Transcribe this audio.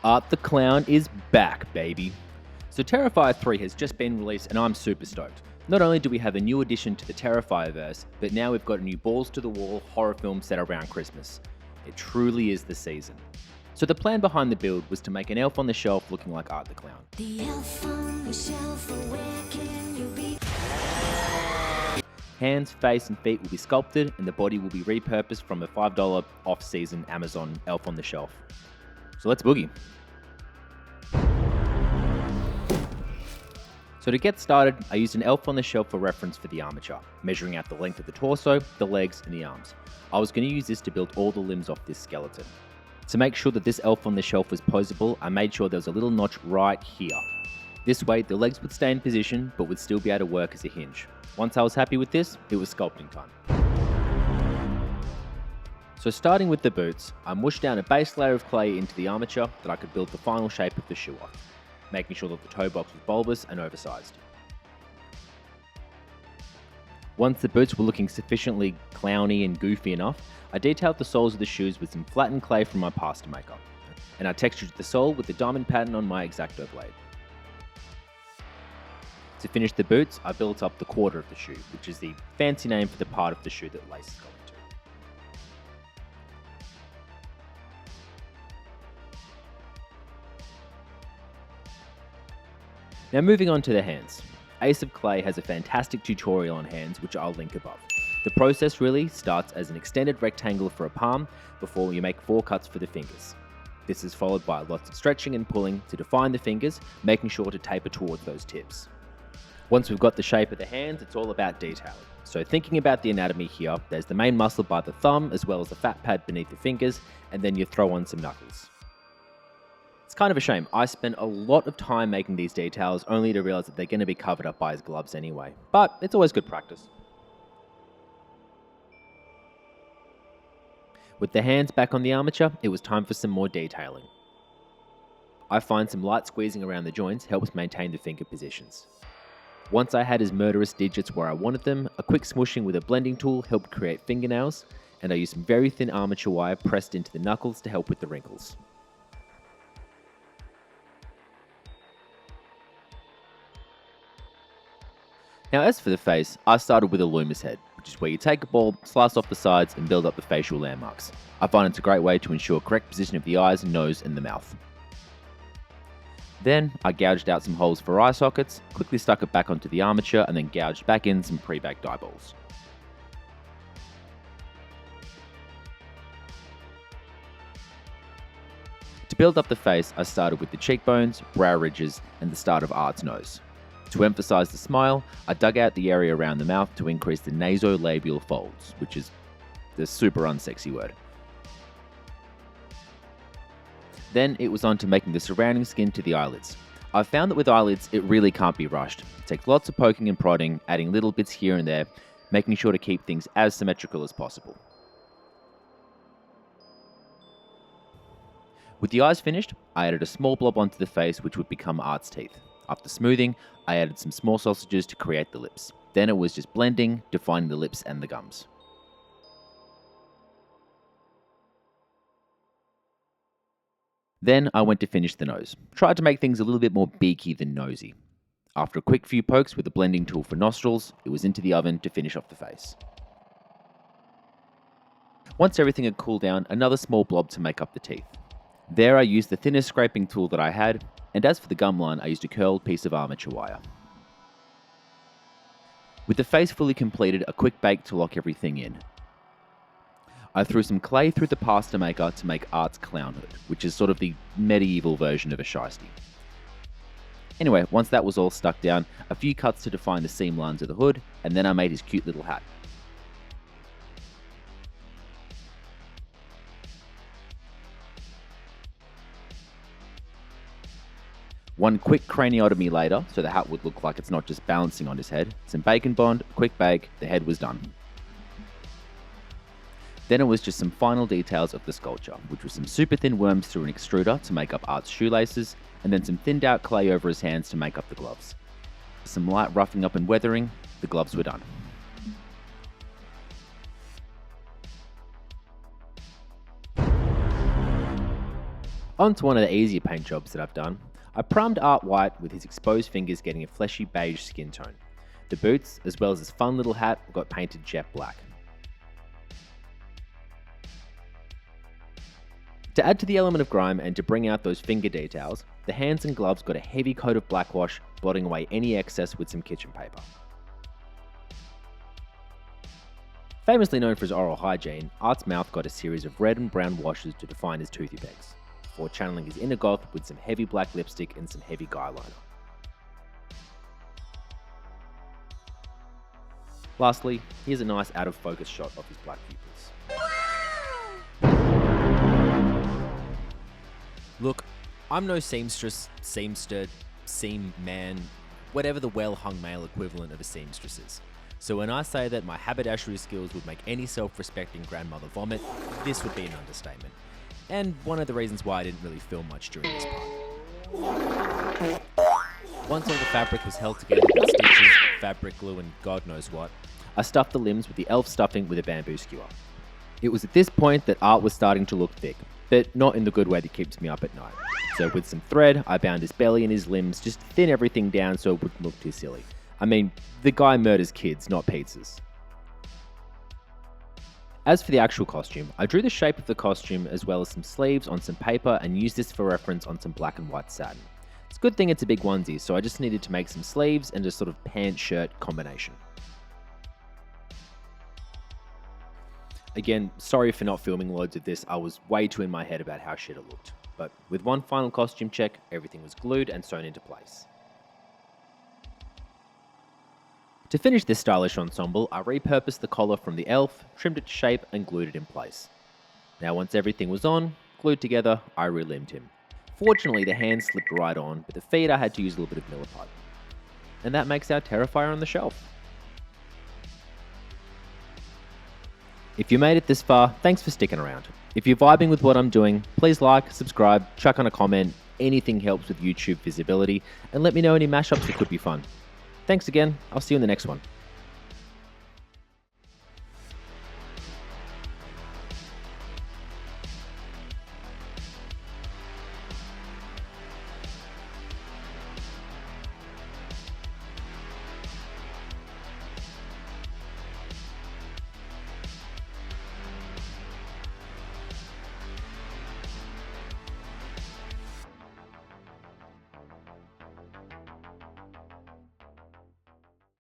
Art the Clown is back, baby. So Terrifier 3 has just been released and I'm super stoked. Not only do we have a new addition to the Terrifier verse, but now we've got a new balls to the wall horror film set around Christmas. It truly is the season. So the plan behind the build was to make an elf on the shelf looking like Art the Clown. The elf on the shelf, where can you be? Hands, face and feet will be sculpted and the body will be repurposed from a $5 off-season Amazon elf on the shelf. So let's boogie. So to get started, I used an elf on the shelf for reference for the armature, measuring out the length of the torso, the legs and the arms. I was going to use this to build all the limbs off this skeleton. To make sure that this elf on the shelf was posable, I made sure there was a little notch right here. This way, the legs would stay in position, but would still be able to work as a hinge. Once I was happy with this, it was sculpting time. So starting with the boots, I mushed down a base layer of clay into the armature that I could build the final shape of the shoe off, making sure that the toe box was bulbous and oversized. Once the boots were looking sufficiently clowny and goofy enough, I detailed the soles of the shoes with some flattened clay from my pasta maker, and I textured the sole with the diamond pattern on my X-Acto blade. To finish the boots, I built up the quarter of the shoe, which is the fancy name for the part of the shoe that laces go into. Now moving on to the hands. Ace of Clay has a fantastic tutorial on hands which I'll link above. The process really starts as an extended rectangle for a palm before you make 4 cuts for the fingers. This is followed by lots of stretching and pulling to define the fingers, making sure to taper towards those tips. Once we've got the shape of the hands, it's all about detailing. So thinking about the anatomy here, there's the main muscle by the thumb as well as the fat pad beneath the fingers, and then you throw on some knuckles. It's kind of a shame. I spent a lot of time making these details only to realize that they're going to be covered up by his gloves anyway. But it's always good practice. With the hands back on the armature, it was time for some more detailing. I find some light squeezing around the joints helps maintain the finger positions. Once I had his murderous digits where I wanted them, a quick smooshing with a blending tool helped create fingernails, and I used some very thin armature wire pressed into the knuckles to help with the wrinkles. Now as for the face, I started with a Loomis head, which is where you take a ball, slice off the sides and build up the facial landmarks. I find it's a great way to ensure correct position of the eyes, nose and the mouth. Then I gouged out some holes for eye sockets, quickly stuck it back onto the armature and then gouged back in some pre-baked eyeballs. To build up the face, I started with the cheekbones, brow ridges and the start of Art's nose. To emphasize the smile, I dug out the area around the mouth to increase the nasolabial folds, which is the super unsexy word. Then it was on to making the surrounding skin to the eyelids. I've found that with eyelids, it really can't be rushed. It takes lots of poking and prodding, adding little bits here and there, making sure to keep things as symmetrical as possible. With the eyes finished, I added a small blob onto the face which would become Art's teeth. After smoothing, I added some small sausages to create the lips. Then it was just blending, defining the lips and the gums. Then I went to finish the nose. Tried to make things a little bit more beaky than nosy. After a quick few pokes with a blending tool for nostrils, it was into the oven to finish off the face. Once everything had cooled down, another small blob to make up the teeth. There I used the thinnest scraping tool that I had, and as for the gum line, I used a curled piece of armature wire. With the face fully completed, a quick bake to lock everything in. I threw some clay through the pasta maker to make Art's clown hood, which is sort of the medieval version of a shiesty. Anyway, once that was all stuck down, a few cuts to define the seam lines of the hood, and then I made his cute little hat. One quick craniotomy later, so the hat would look like it's not just balancing on his head, some bacon bond, a quick bake, the head was done. Then it was just some final details of the sculpture, which was some super thin worms through an extruder to make up Art's shoelaces, and then some thinned out clay over his hands to make up the gloves. Some light roughing up and weathering, the gloves were done. On to one of the easier paint jobs that I've done. I primed Art white with his exposed fingers getting a fleshy beige skin tone. The boots, as well as his fun little hat, got painted jet black. To add to the element of grime and to bring out those finger details, the hands and gloves got a heavy coat of black wash, blotting away any excess with some kitchen paper. Famously known for his oral hygiene, Art's mouth got a series of red and brown washes to define his toothy pegs, before channeling his inner goth with some heavy black lipstick and some heavy guy liner. Lastly, here's a nice out of focus shot of his black pupils. Look, I'm no seamstress, seamster, seam man, whatever the well-hung male equivalent of a seamstress is. So when I say that my haberdashery skills would make any self-respecting grandmother vomit, this would be an understatement. And one of the reasons why I didn't really film much during this part. Once all the fabric was held together with stitches, fabric glue and God knows what, I stuffed the limbs with the elf stuffing with a bamboo skewer. It was at this point that Art was starting to look thick, but not in the good way that keeps me up at night. So with some thread, I bound his belly and his limbs, just to thin everything down so it wouldn't look too silly. I mean, the guy murders kids, not pizzas. As for the actual costume, I drew the shape of the costume as well as some sleeves on some paper and used this for reference on some black and white satin. It's a good thing it's a big onesie, so I just needed to make some sleeves and a sort of pant-shirt combination. Again, sorry for not filming loads of this, I was way too in my head about how shit it looked. But with one final costume check, everything was glued and sewn into place. To finish this stylish ensemble, I repurposed the collar from the elf, trimmed it to shape and glued it in place. Now once everything was on, glued together, I relimbed him. Fortunately the hands slipped right on, but the feet I had to use a little bit of milliput. And that makes our Terrifier on the shelf. If you made it this far, thanks for sticking around. If you're vibing with what I'm doing, please like, subscribe, chuck on a comment, anything helps with YouTube visibility, and let me know any mashups that could be fun. Thanks again, I'll see you in the next one.